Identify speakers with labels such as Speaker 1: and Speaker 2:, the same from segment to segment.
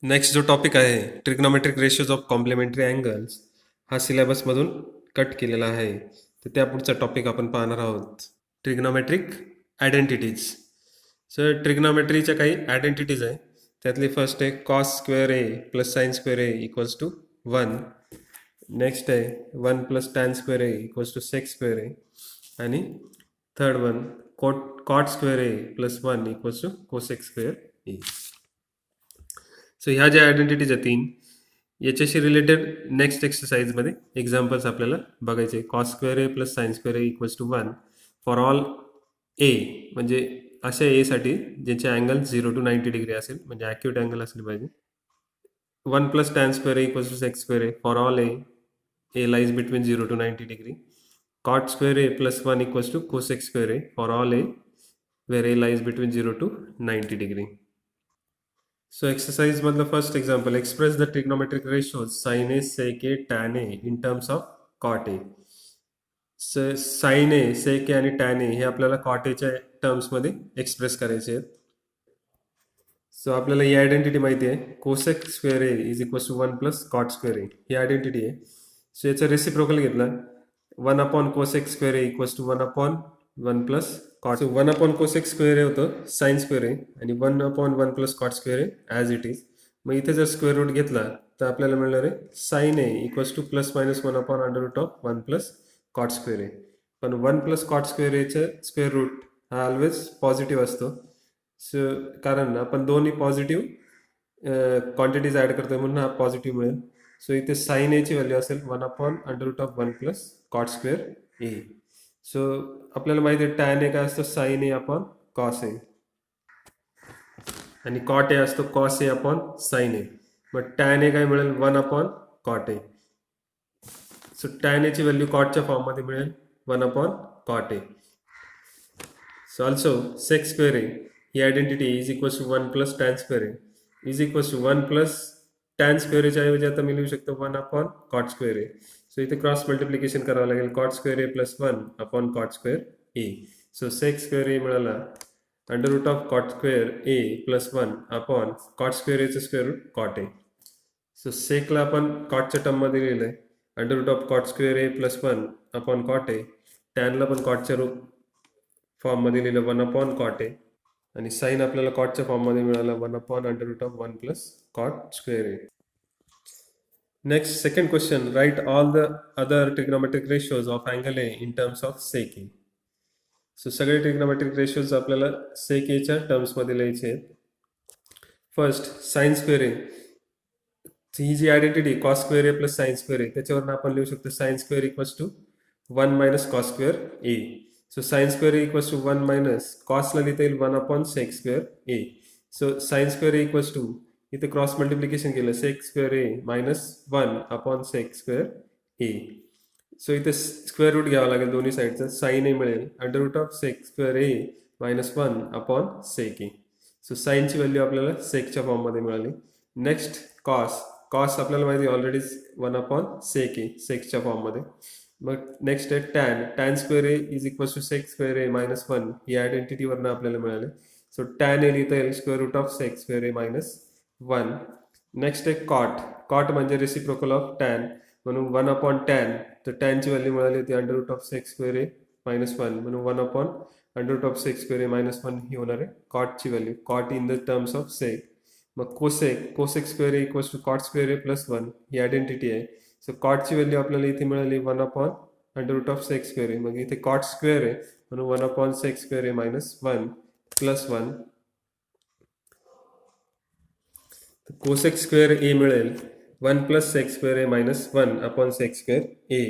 Speaker 1: Next जो topic आहे trigonometric ratios of complementary angles हा सिलेबसमधून कट केलेला आहे. तर त्या पुढचा टॉपिक आपण पाहणार आहोत. Trigonometric identities. सर ट्रिग्नोमेट्रीच्या काही आयडेंटिटीज आहे. त्यातली फर्स्ट आहे cos square A plus sine square A equals to 1. Next आहे 1 plus tan square A equals to sec square A. आणि third one cot square A plus 1 equals to cosec square A. So ह्या ज्या identities आहेत तीन, याच्याशी related next एक्सरसाइजमध्ये examples आपल्याला बघायचे. Cos square A plus sine square A equals to 1 for all A, म्हणजे अशा एसाठी ज्याचे अँगल 0 to 90 डिग्री असेल, म्हणजे ॲक्युरेट अँगल असले पाहिजे. 1 plus tan square A equals to sec square A for all A lies between 0 to 90 degree. Cot square A plus 1 equals to cosec square A for all A where A lies between 0 to 90 degree. So exercise मधलं first example, express the trigonometric ratios sine A sec A tan A in terms of cot A. Sine A sec A आणि tan ए हे आपल्याला cot एच्या टर्म्समध्ये express करायचे आहेत. So आपल्याला ही identity माहिती आहे, cosec square A is equals to 1 plus cot square A ही आयडेंटिटी आहे. सो याचा रेसिप्रोकल घेतला 1 upon cosec square A equals to 1 upon 1 plus cot. So 1 upon cosec square A होतं साइन स्क्वेअर ए आणि 1 upon 1 plus cot square A as it is. मग इथे जर square route घेतला तर आपल्याला मिळणार आहे sine A equals to plus minus 1 upon under root of 1 plus cot square A. पण 1 प्लस कॉट स्क्वेअर एचं स्क्वेअर रूट हा ऑलवेज पॉझिटिव्ह असतो. सो कारण आपण दोन्ही पॉझिटिव्ह क्वांटिटीज ॲड करतोय म्हणून हा पॉझिटिव्ह मिळेल. सो इथे साइन एची व्हॅल्यू असेल 1 upon under root of 1 plus cot square A. So आपल्याला माहिती आहे टॅन ए काय असतं sine A upon cos A आणि कॉट ए असतो cos A upon sine A. मग टॅन ए काय मिळेल 1 upon cot A. So tan एची व्हॅल्यू कॉटच्या फॉर्ममध्ये मिळेल 1 upon cot A. So also sec square A ही identity is equals to 1 plus tan square A is equals to 1 plus tan square एच्या ऐवजी आता मी लिहू शकतो 1 upon cot square A. So इथे क्रॉस मल्टिप्लिकेशन करावं लागेल cot square A plus 1 upon cot square A. So sec square A मिळाला under root of cot square A plus 1 upon cot square एचं square root cot A. So सेकला आपण कॉटच्या टर्ममध्ये लिहिलं आहे under root of cot square A plus 1 upon cot A. टॅनला पण कॉटच्या रूप फॉर्ममध्ये लिहिलं 1 अपॉन कॉट ए आणि साइन आपल्याला कॉटच्या फॉर्ममध्ये मिळाला 1 upon under root of 1 plus cot square A. Next second question, write all the other trigonometric ratios of angle A in terms of sec A. So सगळे ट्रिग्नोमेट्रिक रेशोज आपल्याला sec एच्या टर्म्समध्ये लिहायचे आहेत. फर्स्ट साइन स्क्वेअर ए, ही जी identity cos square A plus sine square A त्याच्यावरून आपण लिहू शकतो sine square equals to 1 minus cos square A. So sine square equals to 1 minus कॉसला लिहिता येईल 1 upon sec square A. So sine square equals to इथे cross multiplication केलं sec square A minus 1 upon sec square A. So इथे square root घ्यावा लागेल दोन्ही साईडचं. साइन ए मिळेल under root of sec square A minus 1 upon sec A. So साइनची value आपल्याला सेकच्या फॉर्ममध्ये मिळाली. नेक्स्ट कॉस, कॉस आपल्याला माहिती ऑलरेडीच 1 अपॉन सेक ए सेक्सच्या फॉर्ममध्ये. मग नेक्स्ट आहे tan, tan square A is equals to sec square A minus 1 ही आयडेंटिटीवरनं आपल्याला मिळाले. सो टॅन ए लिहिता येईल square root of sec square A minus 1. Next आहे कॉट, कॉट म्हणजे रेसिप्रोकल ऑफ टॅन म्हणून 1 अपॉन टॅन. तर टॅनची व्हॅल्यू मिळाली होती under root of sec square A minus 1 म्हणून 1 upon under root of sec square A minus 1 ही होणार आहे कॉटची value, cot in the terms of sec. मग cosec, cosec square A equals to cot square A plus 1 ही identity आहे. So कॉटची value आपल्याला इथे मिळाली 1 upon under root of sec square A. मग इथे कॉट स्क्वेअर आहे म्हणून 1 upon sec square A minus 1 plus 1. Cosec square A मिळेल 1 plus sec square A minus 1 upon sec square A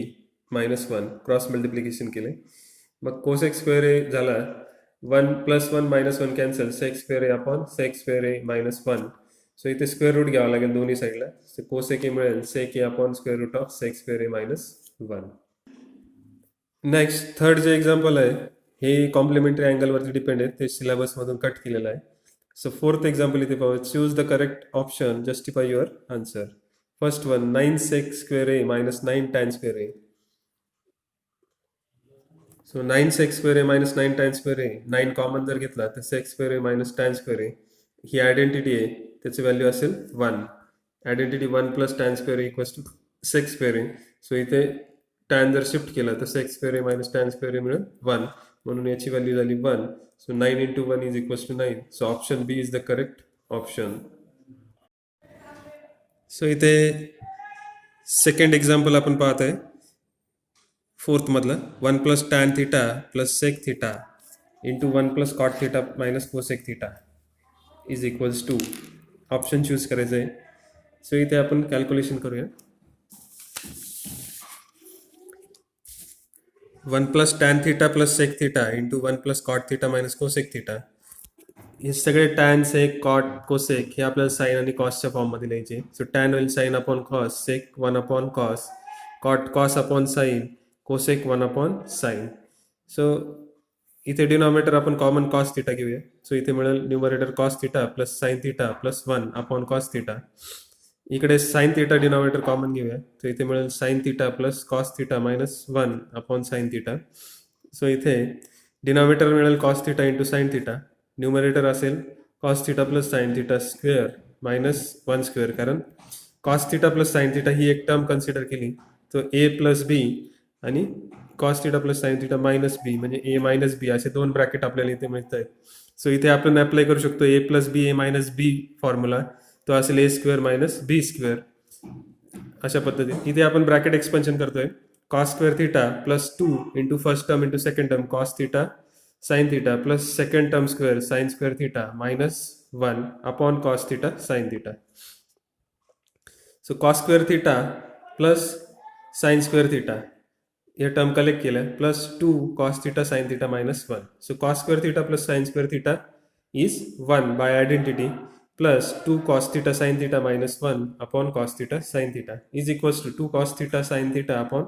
Speaker 1: minus 1 cross multiplication केले. मग कोसेक स्क्वेअर ए झाला 1 plus 1 minus 1 cancel sec square A upon sec square A minus 1. So इथे square root घ्यावा लागेल दोन्ही साईडला. So cosec A मिळेल sec A upon square root of sec square A minus 1. Next third जे example आहे हे कॉम्प्लिमेंटरी अँगलवरती डिपेंड आहे, ते सिलेबसमधून कट केलेलं आहे. सो फोर्थ एक्झाम्पल इथे पाहू, choose the correct option justify your answer. First one 9 sec square A minus 9 tan square A. So 9 sec square A minus 9 tan square A, 9 common जर घेतला तर sec square A minus tan square A ही identity आहे त्याची value असेल 1. Identity 1 plus tan square equals to sec square आहे. So इथे tan जर शिफ्ट केला तर सेक स्क्वेअर आहे मायनस टॅन स्क्वेअर आहे मिळेल 1, म्हणून याची व्हॅल्यू झाली 1. So 9 into 1 is equals to 9. So option B is the correct option. So इथे सेकंड एक्झाम्पल आपण पाहत आहे फोर्थ मधलं. 1 plus tan theta plus sec theta into 1 plus cot theta minus cosec theta is equals to. Option choose करायचं आहे. So इथे आपण calculation करूया. 1 plus tan theta plus sec theta into 1 plus cot theta minus cosec theta. हे सगळे tan सेक cot cosec हे आपल्याला sine आणि कॉसच्या फॉर्ममध्ये लिहायचे. सो टॅन होईल sine upon cos, sec 1 upon cos, cot cos upon sine, cosec 1 upon sine. So इथे डिनॉमिनेटर आपण कॉमन कॉस थिटा घेऊया. सो इथे मिळेल numerator cos theta plus sine theta plus 1 upon cos theta. इकडे sine theta denominator common घेऊया. So इथे मिळेल sine theta plus cos theta minus 1 upon sine theta. So इथे डिनॉमिनेटर मिळेल cos theta into sine theta. Numerator असेल cos theta plus sine theta square minus 1 square. कारण cos theta plus sine theta ही एक term consider केली तर A plus B आणि cos theta plus sine theta minus B म्हणजे A minus बी असे दोन ब्रॅकेट आपल्याला इथे मिळत आहेत. सो इथे आपण अप्लाय करू शकतो ए प्लस बी ए मायनस बी फॉर्म्युला. तो असेल ए स्क्वेअर मायनस बी स्क्वेअर. अशा पद्धतीने इथे आपण ब्रॅकेट एक्सपेन्शन करतोय. Cos square theta plus 2 into first term into second term cos theta sine theta plus second term square sine square theta minus 1 upon cos theta sine theta. So cos square theta plus sine square theta या term collect केल्या plus 2 cos theta sine theta minus 1. So cos square theta plus sine square theta is 1 by identity plus 2 cos theta sin theta minus 1 upon cos theta sin theta is equals to 2 cos theta sin theta upon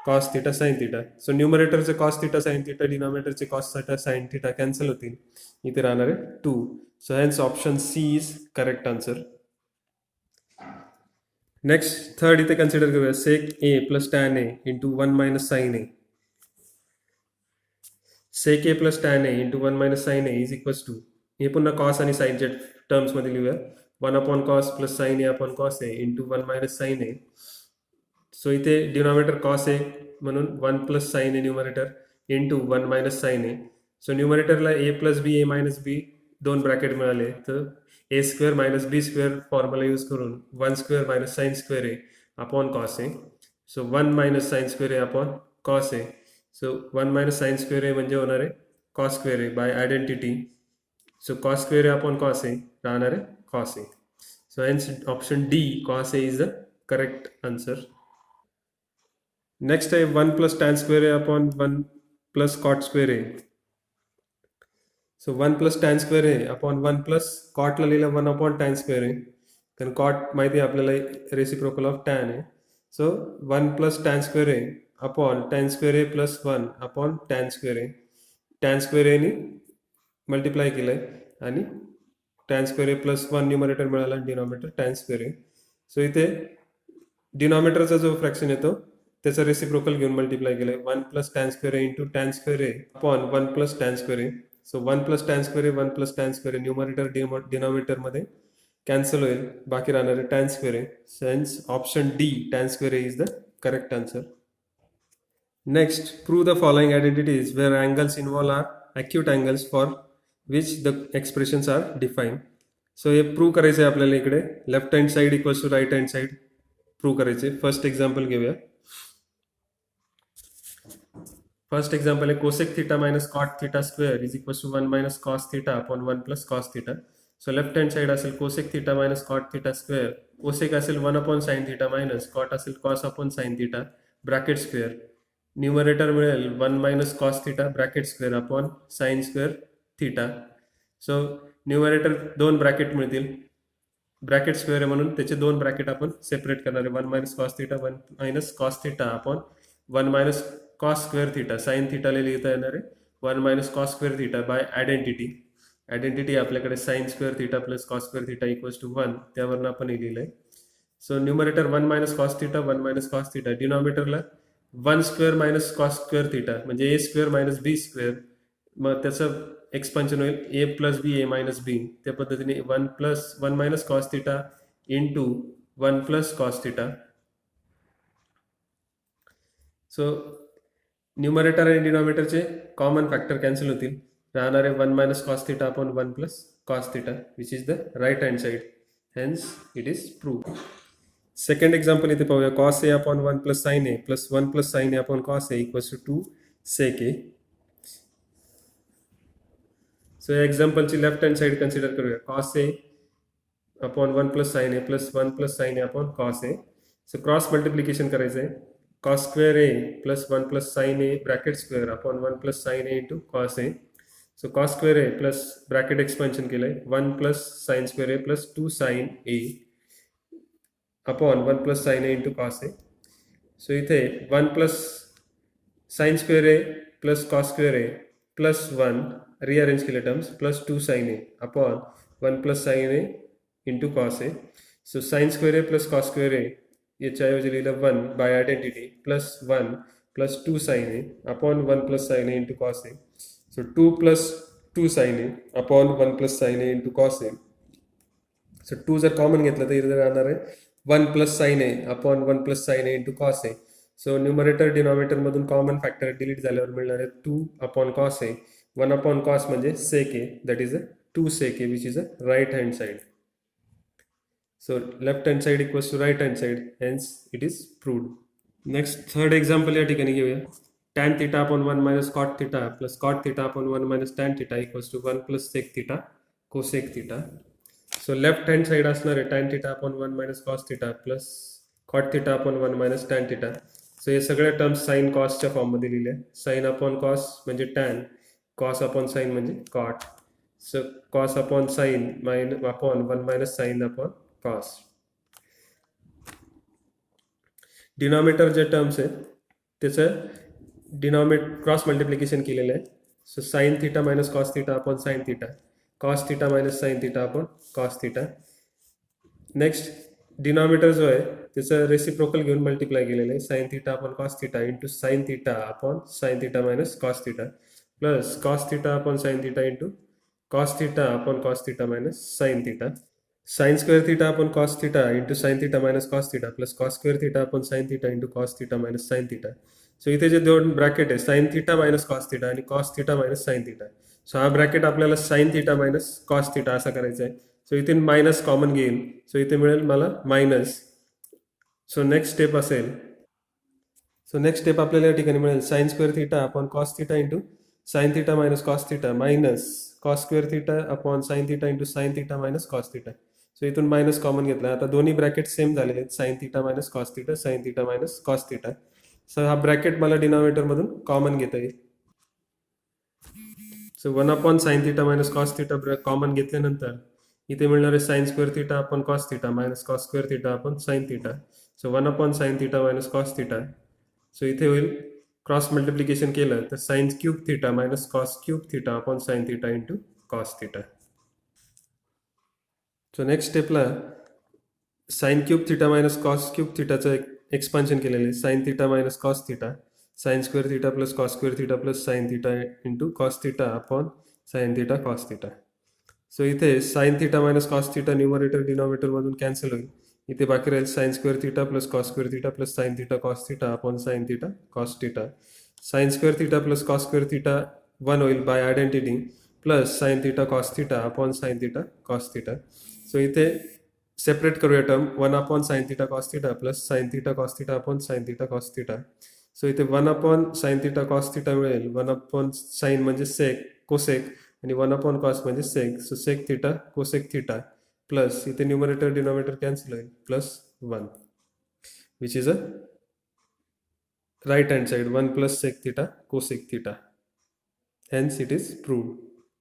Speaker 1: cos theta sin theta. So numerator चे cos theta sin theta, denominator चे cos theta sin theta cancel होतील. इथे राहणार आहे 2. So hence option C is correct answer. Next third इथे consider करूया sec A plus tan A into 1 minus sin A. sec A plus tan A into 1 minus sin A is equals to हे पुन्हा cos आणि sin च्या terms मध्ये लिहूया. 1 upon cos plus sine A upon cos A into 1 minus sign A. So इथे denominator cos A म्हणून 1 plus sine ए numerator into 1 minus sign ए. So न्यूमरेटरला ए plus बी ए minus बी दोन bracket मिळाले तर ए square minus B square formula use करून 1 square minus sine square A upon cos A. So 1 minus sine square A upon cos A. So 1 minus sine square A म्हणजे होणार आहे cos square A by identity. So cos square A upon cos A राहणार आहे cos A. So hence option D cos A is the correct answer. Next I have 1 plus tan square A upon 1 plus cot square A. So 1 plus tan square A upon 1 plus cot ला लिहिलं 1 upon tan square A. कारण cot माहिती आहे आपल्याला reciprocal of tan आहे. So 1 plus tan square A upon tan square A plus 1 upon tan square A. tan square A ने multiply केलंय आणि tan square a plus 1 numerator मिळाला आणि denominator tan square a. So इथे डिनॉमिनेटरचा जो fraction येतो त्याचा रेसिप्रोकल घेऊन मल्टिप्लाय केलाय 1 plus tan square a into tan square a upon 1 plus tan square a. सो 1 plus tan square a 1 plus tan square a numerator denominator मध्ये cancel होईल, बाकी राहणार आहे tan square a. Since option D tan square a is the correct answer. Next prove the following identities where angles involved are acute angles for which the expressions are defined. सो हे prove करायचं आहे आपल्याला. इकडे left hand side equals to right hand side prove करायचे. First example घेऊया. First example आहे cosec theta minus cot theta square is equals to 1 minus cos theta upon 1 plus cos theta. So left hand side असेल cosec theta minus cot theta square. Cosec असेल 1 upon sine theta minus cot असेल cos upon sine theta bracket square. Numerator मिळेल 1 minus cos theta bracket square upon sine square theta. So numerator दोन bracket मिळतील, bracket square आहे म्हणून त्याचे दोन bracket आपण सेपरेट करणार आहे. 1 minus cos theta 1 minus cos theta upon 1 minus cos square theta sine थिटाला लिहिता येणार आहे 1 minus cos square theta by identity. Identity आपल्याकडे sine square theta plus cos square theta equals to 1 त्यावरून आपण हे लिहिलंय. So numerator 1 minus cos theta 1 minus cos theta. डिनॉमिनेटरला 1 square minus cos square theta म्हणजे A square minus B square. मग त्याचं expansion होईल ए प्लस बी ए मायनस बी, त्या पद्धतीने 1 minus cos theta into 1 plus cos theta. So numerator आणि डिनॉमिनेटरचे कॉमन फॅक्टर कॅन्सल होतील, राहणारे 1 minus cos theta upon 1 plus cos theta which is the right hand side. Hence it is proved. Second example इथे पाहूया. Cos A upon 1 plus sine A plus 1 plus sine A upon cos A equals to 2 sec A. So या एक्झाम्पलची left hand side consider करूया. Cos A upon 1 plus sine A plus 1 plus sine A upon cos A. So cross multiplication करायचं आहे. Cos square A plus 1 plus sine A bracket square upon 1 plus sine A into cos A. So cos square A plus bracket expansion केलं आहे 1 plus sine square A plus 2 sine A upon 1 plus sine A into cos A. So इथे 1 plus sine square A plus cos square A plus 1 rearrange केले terms plus 2 sine A upon 1 plus sine A into cos A. So sine square A plus cos square A याच्याऐवजी लिहिलं 1 by identity plus 1 plus 2 sine A upon 1 plus sine A into cos A. So 2 plus 2 sine A upon 1 plus sine A into cos A. So 2 जर common घेतलं तर इथे राहणार आहे 1 plus sine A upon 1 plus sine A into cos A. So numerator डिनॉमिनेटरमधून common factor delete झाल्यावर मिळणार आहे 2 upon cos A. 1 upon cos म्हणजे sec A, that is a 2 sec A which is a right hand side. So left hand side equals to right hand side, hence it is proved. Next third example या ठिकाणी घेऊया. tan theta upon 1 minus cot theta plus cot theta upon 1 minus tan theta equals to 1 plus sec theta cosec theta. So left hand side असणार आहे tan theta upon 1 minus cos theta plus cot theta upon 1 minus tan theta. So हे सगळे terms sin cos च्या form मध्ये लिहिले. sin upon cos म्हणजे tan, cos upon sin म्हणजे cot. So cos upon sin upon 1 minus sin upon cos. Denominator जे terms आहेत त्याचं क्रॉस मल्टिप्लिकेशन केलेलं आहे. So sine theta minus cos theta upon sine theta, cos theta minus sine theta upon cos theta. Next denominator जो आहे त्याचं reciprocal घेऊन multiply केलेलं आहे. Sine theta upon cos theta into sine theta upon sine theta minus cos theta plus cos theta upon sine theta into cos theta upon cos theta minus sine theta. Sine square theta upon cos theta into sine theta minus cos theta plus cos square theta upon sine theta into cos theta minus sine theta. So इथे जे दोन bracket आहे sine theta minus cos theta आणि cos theta minus sine theta. So हा bracket आपल्याला sine theta minus cos theta असा करायचा आहे. सो इथे मायनस कॉमन घेईल, सो इथे मिळेल मला मायनस. सो नेक्स्ट स्टेप असेल, सो नेक्स्ट स्टेप आपल्याला या ठिकाणी मिळेल sign square theta upon cos theta into sine theta minus cos theta minus cos square theta upon sine theta into sine theta minus cos theta. So इथून minus common घेतला. आता दोन्ही bracket same झालेले आहेत, sign theta minus cos theta, sign theta minus cos theta. So हा bracket मला डिनॉमिनेटरमधून common घेता येईल. So 1 upon sine theta minus cos theta common घेतल्यानंतर इथे मिळणार आहे sine square theta upon cos theta minus cos square theta upon sine theta. So 1 upon sine theta minus cos theta. So इथे होईल cross multiplication केलं तर sine cube theta minus cos cube theta upon sine theta into cos theta. So next स्टेपला sine cube theta minus cos cube थिटाचं expansion केलेलं आहे. Sine theta minus cos theta, sine square theta plus cos square theta plus sine theta into cos theta upon sine theta cos theta. So इथे sine theta minus cos theta numerator डिनॉमिनेटरमधून cancel होईल. इथे बाकी राहील sine square theta plus cos square theta plus sine theta cos theta upon sine theta cos theta. Sine square theta plus cos square theta 1 होईल by identity plus sine theta cos theta upon sine theta cos theta. So इथे separate करूया term 1 upon sine theta cos theta plus sine theta cos theta upon sine theta cos theta. So इथे 1 upon sine theta cos theta मिळेल. 1 upon sign म्हणजे सेक cosec आणि 1 upon cos म्हणजे sec. So sec theta cosec theta plus इथे numerator denominator cancel होईल plus 1 which is a right hand side 1 plus sec theta cosec theta. Hence it is proved.